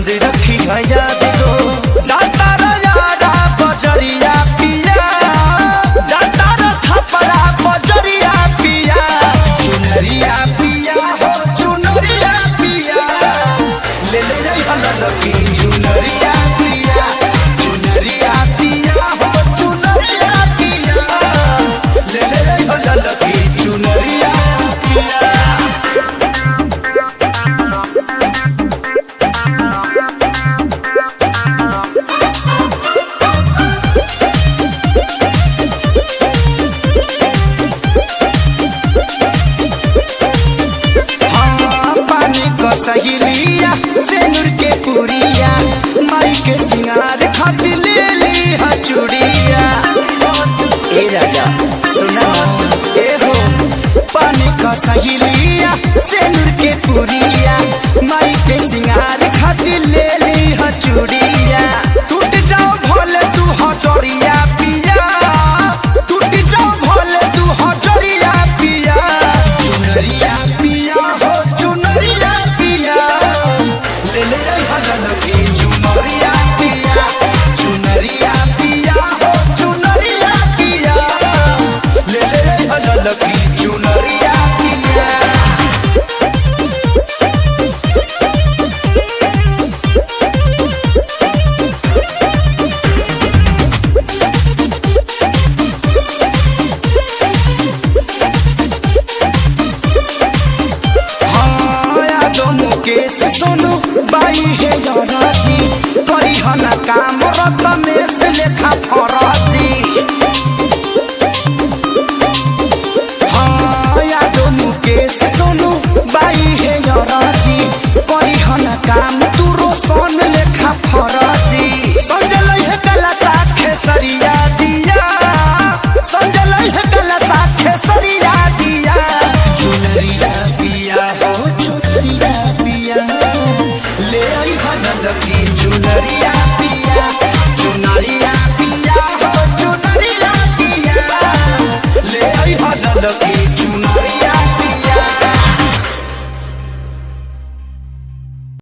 पसंद रखी है याद गो। जाता यारा बजरिया पिया, जाता छपरा बजरिया पिया, चुनरिया पिया हो चुनरिया पिया, ले ले लकी चुनरिया पिया, चुनरिया पिया हो चुनरिया पिया, ले ले लकी चुनरिया पिया। सहेलिया सेनुर के पुरिया, माई के सिंगार खातिर ले ली चूड़िया। ए राजा सुना ए हो, पानी का सहेलिया सेनुर के पुरिया, माई के सिंगार खातिर ले ली चूड़िया। टूट जाओ भोले तू हजरिया पिया, टूट जाओ भोले तू हजरिया पिया, चुनरिया पिया हो चुनरिया पिया, ले ले लकी चुनरिया पिया, चुनरिया पिया हो चुनरिया पिया, ले ले लकी चुनरिया पिया। मुकेश सोनू बाई है राजी, करी हना काम रत में से लेखा फराजी। हाँ यादो मुकेश सोनू बाई है राजी, करी हना काम तू रोशन लेखा फराजी। संजल है गला साखे सरिया दिया, संजल है गला साखे सरिया दिया, चुनरिया पिया हो चुनरिया पिया, ले आई लकी चुनरिया पिया, चुनरिया पिया हो चुनरिया पिया, ले आई लकी